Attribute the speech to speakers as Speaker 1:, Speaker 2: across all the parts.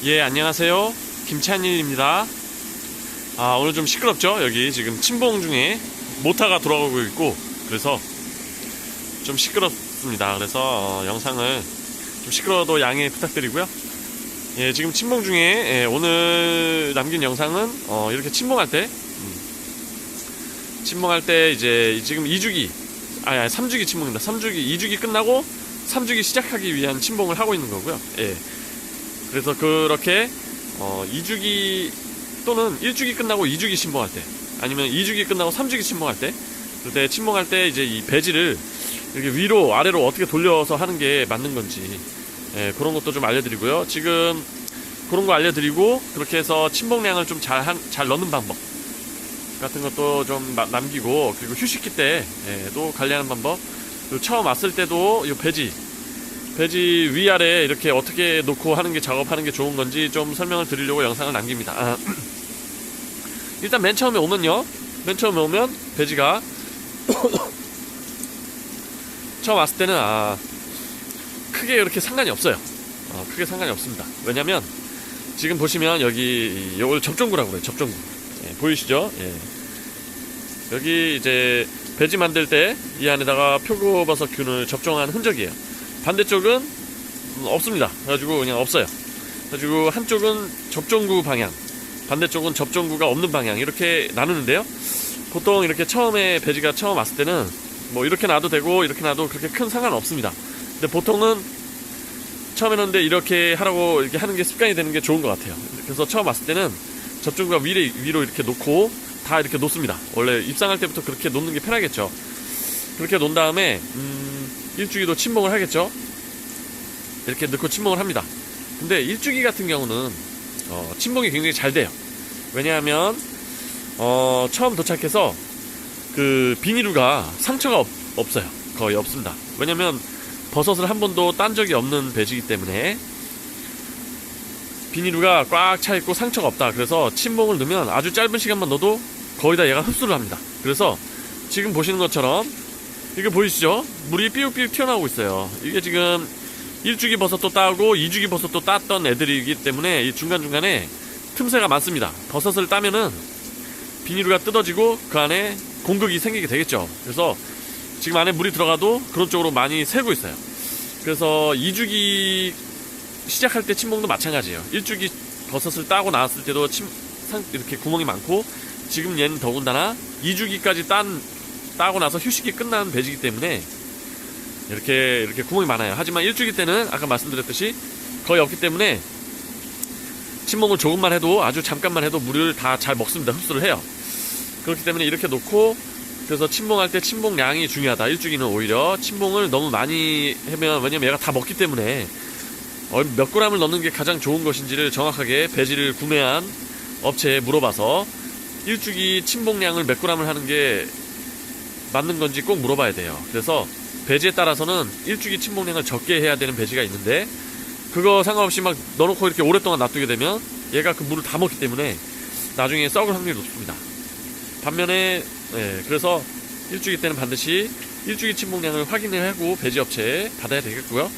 Speaker 1: 예, 안녕하세요. 김찬일입니다. 오늘 좀 시끄럽죠? 여기 지금 침봉 중에 모터가 돌아가고 있고, 그래서 좀 시끄럽습니다. 그래서 영상을 좀 시끄러워도 양해 부탁드리고요. 예, 지금 침봉 중에 오늘 남긴 영상은 이렇게 침봉할 때 이제 지금 2주기, 3주기 침봉입니다. 2주기 끝나고 3주기 시작하기 위한 침봉을 하고 있는 거고요. 예. 그래서 그렇게 2주기 또는 1주기 끝나고 2주기 침봉할 때, 아니면 2주기 끝나고 3주기 침봉할 때, 그때 침봉할 때 이제 이 배지를 이렇게 위로 아래로 어떻게 돌려서 하는 게 맞는 건지, 그런 것도 좀 알려드리고요. 지금 그런 거 알려드리고, 그렇게 해서 침봉량을 좀 잘 넣는 방법 같은 것도 좀 남기고, 그리고 휴식기 때도 관리하는 방법, 그리고 처음 왔을 때도 이 배지 위아래 이렇게 어떻게 놓고 하는 게, 작업하는 게 좋은 건지 좀 설명을 드리려고 영상을 남깁니다. 일단 맨 처음에 오면 배지가 처음 왔을 때는 크게 이렇게 상관이 없어요. 크게 상관이 없습니다. 왜냐면 지금 보시면 여기 이걸 접종구라고 그래요. 접종구. 보이시죠? 여기 이제 배지 만들 때 이 안에다가 표고버섯균을 접종한 흔적이에요. 반대쪽은 없습니다. 그래가지고 그냥 없어요. 그래가지고 한쪽은 접종구 방향, 반대쪽은 접종구가 없는 방향, 이렇게 나누는데요. 보통 이렇게 처음에 배지가 처음 왔을 때는 뭐 이렇게 놔도 되고 이렇게 놔도 그렇게 큰 상관은 없습니다. 근데 보통은 처음 했는데 이렇게 하라고 이렇게 하는 게 습관이 되는 게 좋은 것 같아요. 그래서 처음 왔을 때는 접종구가 위로 이렇게 놓고 다 이렇게 놓습니다. 원래 입상할 때부터 그렇게 놓는 게 편하겠죠. 그렇게 놓은 다음에 1주기도 침봉을 하겠죠. 이렇게 넣고 침봉을 합니다. 근데 1주기 같은 경우는 침봉이 굉장히 잘 돼요. 왜냐하면 처음 도착해서 그 비닐루가 상처가 없어요. 거의 없습니다. 왜냐면 버섯을 한 번도 딴 적이 없는 배지이기 때문에 비닐루가 꽉 차있고 상처가 없다. 그래서 침봉을 넣으면 아주 짧은 시간만 넣어도 거의 다 얘가 흡수를 합니다. 그래서 지금 보시는 것처럼 이거 보이시죠? 물이 삐욱삐욱 튀어나오고 있어요. 이게 지금 1주기 버섯도 따고 2주기 버섯도 땄던 애들이기 때문에 이 중간중간에 틈새가 많습니다. 버섯을 따면은 비닐루가 뜯어지고 그 안에 공극이 생기게 되겠죠. 그래서 지금 안에 물이 들어가도 그런 쪽으로 많이 새고 있어요. 그래서 2주기 시작할 때 침봉도 마찬가지예요. 1주기 버섯을 따고 나왔을 때도 이렇게 구멍이 많고, 지금 얘는 더군다나 2주기까지 따고 나서 휴식이 끝난 배지기 때문에 이렇게 구멍이 많아요. 하지만 1주기 때는 아까 말씀드렸듯이 거의 없기 때문에 침봉을 조금만 해도, 아주 잠깐만 해도 물을 다 잘 먹습니다. 흡수를 해요. 그렇기 때문에 이렇게 놓고, 그래서 침봉할 때 침봉량이 중요하다. 1주기는 오히려 침봉을 너무 많이 하면, 왜냐면 얘가 다 먹기 때문에 몇 g을 넣는 게 가장 좋은 것인지를 정확하게 배지를 구매한 업체에 물어봐서 1주기 침봉량을 몇 g을 하는 게 맞는 건지 꼭 물어봐야 돼요. 그래서 배지에 따라서는 1주기 침봉량을 적게 해야 되는 배지가 있는데, 그거 상관없이 막 넣어놓고 이렇게 오랫동안 놔두게 되면 얘가 그 물을 다 먹기 때문에 나중에 썩을 확률이 높습니다. 반면에 그래서 1주기 때는 반드시 1주기 침봉량을 확인을 하고 배지 업체에 받아야 되겠고요.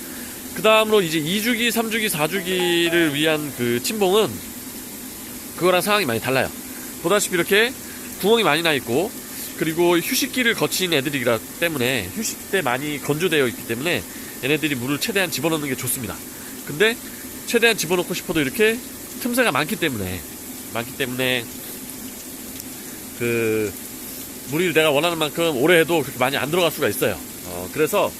Speaker 1: 그 다음으로 이제 2주기, 3주기, 4주기를 위한 그 침봉은 그거랑 상황이 많이 달라요. 보다시피 이렇게 구멍이 많이 나 있고, 그리고 휴식기를 거친 애들이기 때문에 휴식 때 많이 건조되어 있기 때문에 얘네들이 물을 최대한 집어넣는 게 좋습니다. 근데 최대한 집어넣고 싶어도 이렇게 틈새가 많기 때문에 그 물이 내가 원하는 만큼 오래 해도 그렇게 많이 안 들어갈 수가 있어요. 그래서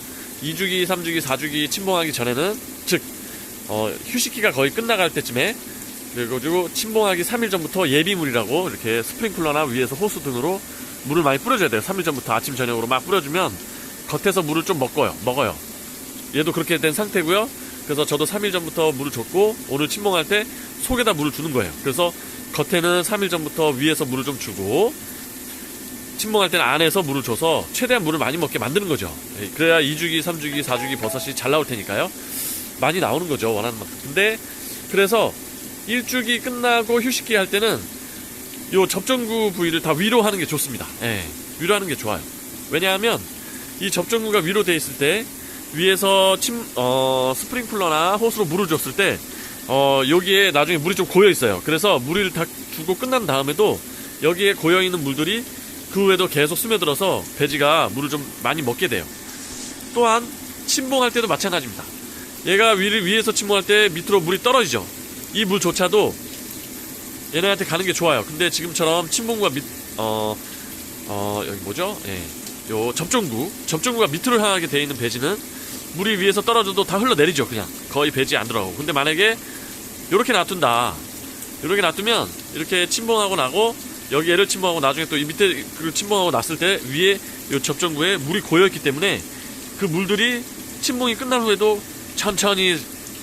Speaker 1: 2주기, 3주기, 4주기 침봉하기 전에는, 즉 휴식기가 거의 끝나갈 때쯤에, 그리고 침봉하기 3일 전부터 예비물이라고 이렇게 스프링클러나 위에서 호수 등으로 물을 많이 뿌려줘야 돼요. 3일 전부터 아침 저녁으로 막 뿌려주면 겉에서 물을 좀 먹어요. 얘도 그렇게 된 상태고요. 그래서 저도 3일 전부터 물을 줬고, 오늘 침봉할 때 속에다 물을 주는 거예요. 그래서 겉에는 3일 전부터 위에서 물을 좀 주고, 침봉할 때는 안에서 물을 줘서 최대한 물을 많이 먹게 만드는 거죠. 그래야 2주기, 3주기, 4주기 버섯이 잘 나올 테니까요. 많이 나오는 거죠, 원하는 만큼. 근데 그래서 1주기 끝나고 휴식기 할 때는 요 접종구 부위를 다 위로 하는 게 좋습니다. 위로 하는 게 좋아요. 왜냐하면 이 접종구가 위로 돼 있을 때 위에서 스프링클러나 호스로 물을 줬을 때 여기에 나중에 물이 좀 고여 있어요. 그래서 물을 다 두고 끝난 다음에도 여기에 고여 있는 물들이 그 후에도 계속 스며들어서 배지가 물을 좀 많이 먹게 돼요. 또한 침봉할 때도 마찬가지입니다. 얘가 위에서 침봉할 때 밑으로 물이 떨어지죠. 이 물조차도 얘네한테 가는 게 좋아요. 근데 지금처럼 침봉구가 여기 뭐죠? 예. 요 접종구가 밑으로 향하게 되어 있는 배지는 물이 위에서 떨어져도 다 흘러내리죠. 그냥 거의 배지에 안 들어가고. 근데 만약에 요렇게 놔둔다. 요렇게 놔두면 이렇게 침봉하고 나고 여기 얘를 침봉하고 나중에 또 이 밑에 그 침봉하고 났을 때 위에 요 접종구에 물이 고여있기 때문에 그 물들이 침봉이 끝난 후에도 천천히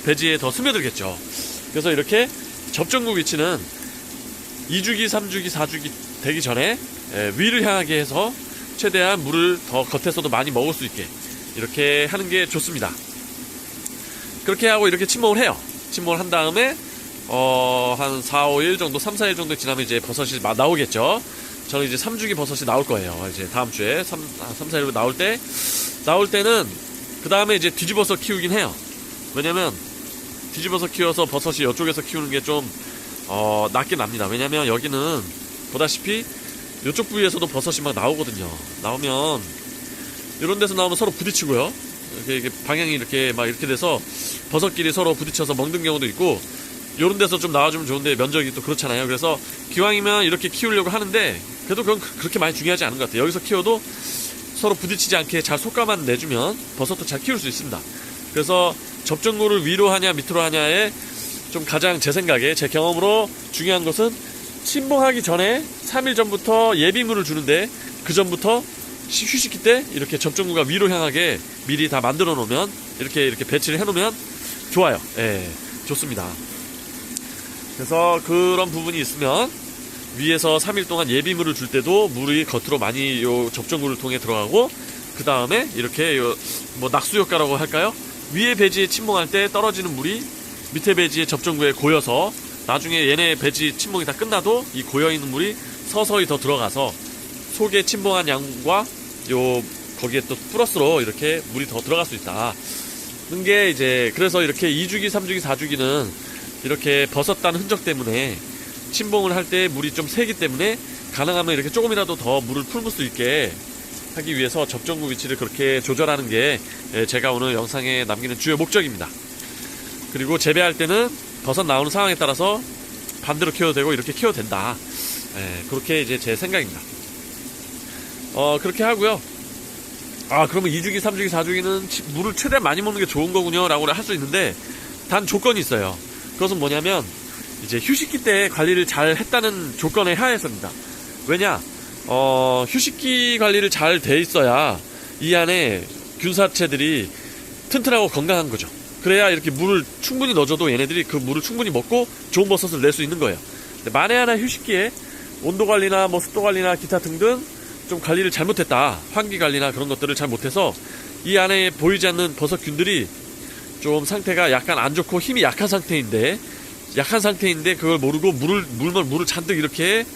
Speaker 1: 배지에 더 스며들겠죠. 그래서 이렇게 접종구 위치는 2주기, 3주기, 4주기 되기 전에 위를 향하게 해서 최대한 물을 더 겉에서도 많이 먹을 수 있게 이렇게 하는 게 좋습니다. 그렇게 하고 이렇게 침봉을 해요. 침봉을 한 다음에 한 4, 5일 정도, 3, 4일 정도 지나면 이제 버섯이 나오겠죠. 저는 이제 3주기 버섯이 나올 거예요. 이제 다음 주에 3, 4일 나올 때는 그 다음에 이제 뒤집어서 키우긴 해요. 왜냐면 뒤집어서 키워서 버섯이 이쪽에서 키우는 게 좀 낫긴 납니다. 왜냐면 여기는 보다시피 이쪽 부위에서도 버섯이 막 나오거든요. 나오면 이런 데서 나오면 서로 부딪히고요. 이렇게 방향이 이렇게 막 이렇게 돼서 버섯끼리 서로 부딪혀서 먹는 경우도 있고, 이런 데서 좀 나와주면 좋은데 면적이 또 그렇잖아요. 그래서 기왕이면 이렇게 키우려고 하는데 그래도 그건 그렇게 많이 중요하지 않은 것 같아요. 여기서 키워도 서로 부딪히지 않게 잘 속가만 내주면 버섯도 잘 키울 수 있습니다. 그래서 접종구를 위로 하냐 밑으로 하냐에 좀 가장 제 생각에, 제 경험으로 중요한 것은 침봉하기 전에 3일 전부터 예비물을 주는데 그 전부터 휴식기 때 이렇게 접종구가 위로 향하게 미리 다 만들어 놓으면 이렇게 배치를 해 놓으면 좋아요. 예, 좋습니다. 그래서 그런 부분이 있으면 위에서 3일 동안 예비물을 줄 때도 물이 겉으로 많이 요 접종구를 통해 들어가고, 그 다음에 이렇게 뭐 낙수 효과라고 할까요? 위에 배지에 침봉할 때 떨어지는 물이 밑에 배지에 접종구에 고여서 나중에 얘네 배지 침봉이 다 끝나도 이 고여있는 물이 서서히 더 들어가서 속에 침봉한 양과 거기에 또 플러스로 이렇게 물이 더 들어갈 수 있다. 게 이제 그래서 이렇게 2주기, 3주기, 4주기는 이렇게 버섯단 흔적 때문에 침봉을 할 때 물이 좀 새기 때문에 가능하면 이렇게 조금이라도 더 물을 품을 수 있게 하기 위해서 접종구 위치를 그렇게 조절하는 게 제가 오늘 영상에 남기는 주요 목적입니다. 그리고 재배할 때는 버섯 나오는 상황에 따라서 반대로 키워도 되고 이렇게 키워도 된다. 그렇게 이제 제 생각입니다. 그렇게 하고요. 그러면 2주기, 3주기, 4주기는 물을 최대한 많이 먹는 게 좋은 거군요 라고 할 수 있는데, 단 조건이 있어요. 그것은 뭐냐면 이제 휴식기 때 관리를 잘 했다는 조건에 하에서입니다. 왜냐, 휴식기 관리를 잘 돼 있어야 이 안에 균사체들이 튼튼하고 건강한 거죠. 그래야 이렇게 물을 충분히 넣어줘도 얘네들이 그 물을 충분히 먹고 좋은 버섯을 낼 수 있는 거예요. 근데 만에 하나 휴식기에 온도 관리나 뭐 습도 관리나 기타 등등 좀 관리를 잘못했다, 환기 관리나 그런 것들을 잘 못해서 이 안에 보이지 않는 버섯균들이 좀 상태가 약간 안 좋고 힘이 약한 상태인데 그걸 모르고 물을 잔뜩 이렇게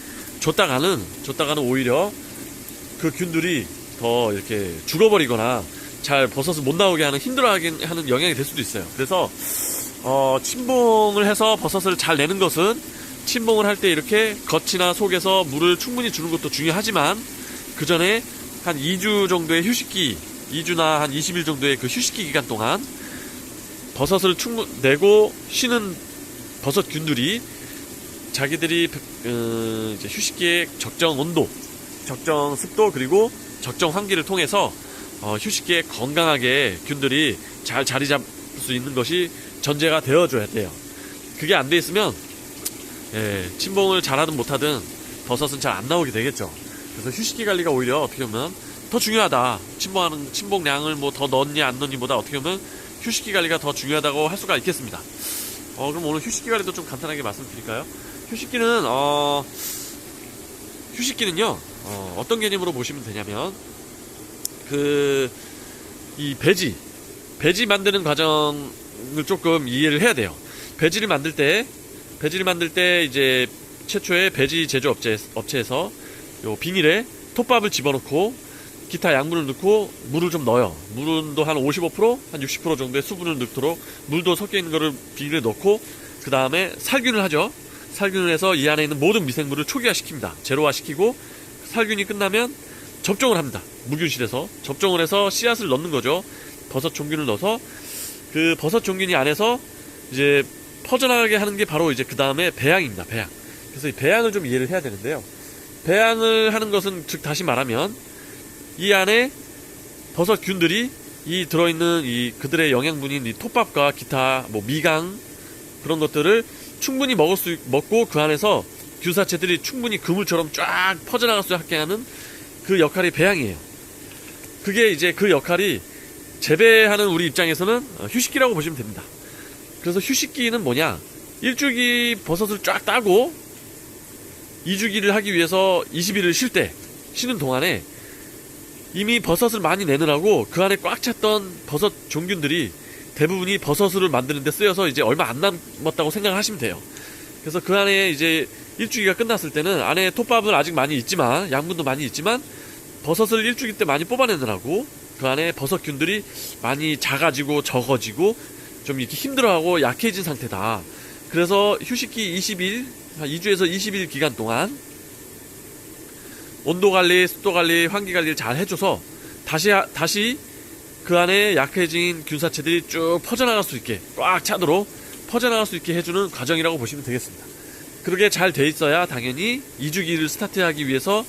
Speaker 1: 줬다가는 오히려 그 균들이 더 이렇게 죽어버리거나 잘 버섯을 못 나오게 힘들어하게 하는 영향이 될 수도 있어요. 그래서 침봉을 해서 버섯을 잘 내는 것은 침봉을 할 때 이렇게 겉이나 속에서 물을 충분히 주는 것도 중요하지만, 그 전에 한 2주 정도의 휴식기, 2주나 한 20일 정도의 그 휴식기 기간 동안 버섯을 내고 쉬는 버섯균들이 자기들이 이제 휴식기에 적정 온도, 적정 습도, 그리고 적정 환기를 통해서 휴식기에 건강하게 균들이 잘 자리 잡을 수 있는 것이 전제가 되어줘야 돼요. 그게 안 돼 있으면 침봉을 잘하든 못하든 버섯은 잘 안 나오게 되겠죠. 그래서 휴식기 관리가 오히려 어떻게 보면 더 중요하다. 침봉량을 뭐 더 넣었니 안 넣었니보다 어떻게 보면 휴식기 관리가 더 중요하다고 할 수가 있겠습니다. 그럼 오늘 휴식기 관리도 좀 간단하게 말씀드릴까요? 휴식기는요, 어떤 개념으로 보시면 되냐면, 이 배지 만드는 과정을 조금 이해를 해야 돼요. 배지를 만들 때 이제 최초에 배지 제조 업체에서 요 비닐에 톱밥을 집어넣고 기타 약물을 넣고 물을 좀 넣어요. 물도 한 55%, 한 60% 정도의 수분을 넣도록 물도 섞여 있는 거를 비닐에 넣고, 그 그 다음에 살균을 하죠. 살균을 해서 이 안에 있는 모든 미생물을 초기화시킵니다. 제로화시키고 살균이 끝나면 접종을 합니다. 무균실에서 접종을 해서 씨앗을 넣는 거죠. 버섯 종균을 넣어서 그 버섯 종균이 안에서 이제 퍼져나가게 하는 게 바로 이제 그 다음에 배양입니다. 배양. 그래서 이 배양을 좀 이해를 해야 되는데요. 배양을 하는 것은 즉 다시 말하면 이 안에 버섯균들이 이 들어있는 이 그들의 영양분인 이 톱밥과 기타 뭐 미강 그런 것들을 충분히 먹고 그 안에서 균사체들이 충분히 그물처럼 쫙 퍼져나갈 수 있게 하는 그 역할이 배양이에요. 그게 이제 그 역할이 재배하는 우리 입장에서는 휴식기라고 보시면 됩니다. 그래서 휴식기는 뭐냐? 1주기 버섯을 쫙 따고 2주기를 하기 위해서 20일을 쉬는 동안에 이미 버섯을 많이 내느라고 그 안에 꽉 찼던 버섯 종균들이 대부분이 버섯을 만드는 데 쓰여서 이제 얼마 안 남았다고 생각을 하시면 돼요. 그래서 그 안에 이제 1주기가 끝났을 때는 안에 톱밥은 아직 많이 있지만 양분도 많이 있지만 버섯을 1주기 때 많이 뽑아내느라고 그 안에 버섯균들이 많이 작아지고 적어지고 좀 이렇게 힘들어하고 약해진 상태다. 그래서 휴식기 20일, 한 2주에서 20일 기간 동안 온도관리, 습도관리, 환기관리를 잘 해줘서 다시 그 안에 약해진 균사체들이 쭉 퍼져나갈 수 있게 꽉 차도록 퍼져나갈 수 있게 해주는 과정이라고 보시면 되겠습니다. 그렇게 잘 돼 있어야 당연히 2주기를 스타트하기 위해서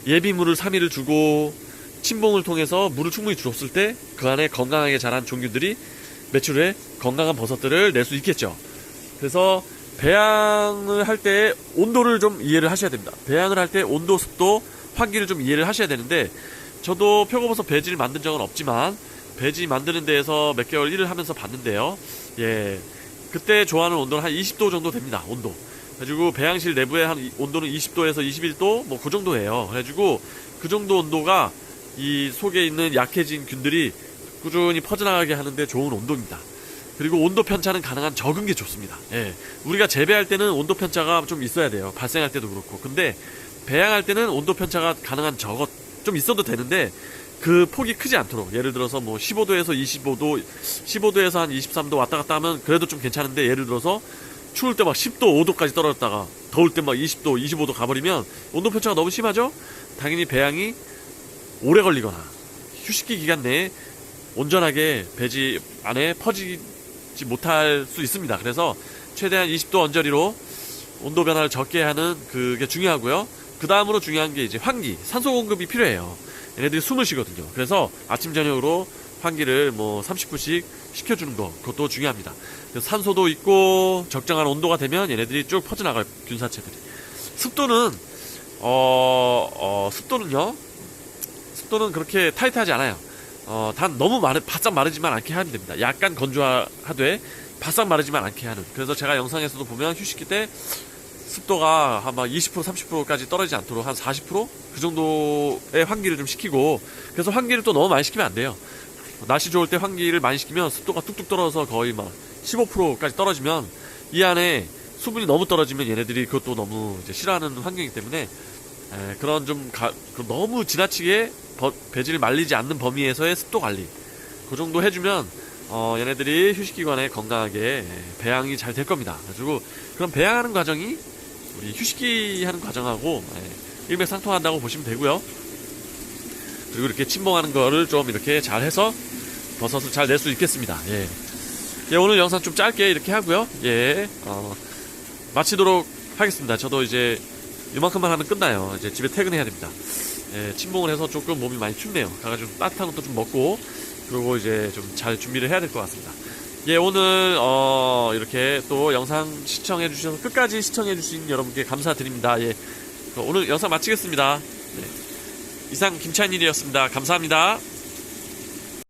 Speaker 1: 예비물을 3일을 주고 침봉을 통해서 물을 충분히 줬을 때 그 안에 건강하게 자란 종균들이 며칠 후에 건강한 버섯들을 낼 수 있겠죠. 그래서 배양을 할 때 온도를 좀 이해를 하셔야 됩니다. 배양을 할 때 온도, 습도, 환기를 좀 이해를 하셔야 되는데 저도 표고버섯 배지를 만든 적은 없지만 배지 만드는 데에서 몇 개월 일을 하면서 봤는데요. 예, 그때 좋아하는 온도는 한 20도 정도 됩니다. 온도. 그래가지고 배양실 내부의 한 온도는 20도에서 21도 뭐 그 정도예요. 그래가지고 그 정도 온도가 이 속에 있는 약해진 균들이 꾸준히 퍼져나가게 하는데 좋은 온도입니다. 그리고 온도 편차는 가능한 적은 게 좋습니다. 예, 우리가 재배할 때는 온도 편차가 좀 있어야 돼요. 발생할 때도 그렇고. 근데 배양할 때는 온도 편차가 가능한 좀 있어도 되는데 그 폭이 크지 않도록 예를 들어서 뭐 15도에서 25도 15도에서 한 23도 왔다 갔다 하면 그래도 좀 괜찮은데 예를 들어서 추울 때 막 10도 5도까지 떨어졌다가 더울 때 막 20도 25도 가버리면 온도 편차가 너무 심하죠. 당연히 배양이 오래 걸리거나 휴식기 기간 내에 온전하게 배지 안에 퍼지지 못할 수 있습니다. 그래서 최대한 20도 언저리로 온도 변화를 적게 하는 그게 중요하고요. 그 다음으로 중요한 게 이제 환기, 산소 공급이 필요해요. 얘네들이 숨을 쉬거든요. 그래서 아침 저녁으로 환기를 뭐 30분씩 시켜주는 거, 그것도 중요합니다. 산소도 있고 적정한 온도가 되면 얘네들이 쭉 퍼져나가요. 균사체들이. 습도는 습도는 그렇게 타이트하지 않아요. 단 너무 바싹 마르지만 않게 하면 됩니다. 약간 건조하되 바싹 마르지만 않게 하는. 그래서 제가 영상에서도 보면 휴식기 때 습도가 한 막 20% 30%까지 떨어지지 않도록 한 40% 그 정도의 환기를 좀 시키고, 그래서 환기를 또 너무 많이 시키면 안 돼요. 날씨 좋을 때 환기를 많이 시키면 습도가 뚝뚝 떨어져서 거의 막 15%까지 떨어지면 이 안에 수분이 너무 떨어지면 얘네들이 그것도 너무 이제 싫어하는 환경이기 때문에 그런 좀 너무 지나치게 배지를 말리지 않는 범위에서의 습도 관리 그 정도 해주면 얘네들이 휴식기간에 건강하게 배양이 잘 될 겁니다. 그래가지고 그런 배양하는 과정이 우리 휴식기 하는 과정하고 일맥상통한다고 보시면 되고요. 그리고 이렇게 침봉하는 거를 좀 이렇게 잘 해서 버섯을 잘 낼 수 있겠습니다. 예, 오늘 영상 좀 짧게 이렇게 하고요. 예, 마치도록 하겠습니다. 저도 이제 이만큼만 하면 끝나요. 이제 집에 퇴근해야 됩니다. 예, 침봉을 해서 조금 몸이 많이 춥네요. 가가지고 따뜻한 것도 좀 먹고 그리고 이제 좀 잘 준비를 해야 될 것 같습니다. 예, 오늘 이렇게 또 영상 시청해 주셔서 끝까지 시청해 주신 여러분께 감사드립니다. 예, 오늘 영상 마치겠습니다. 네, 이상 김찬일이었습니다. 감사합니다.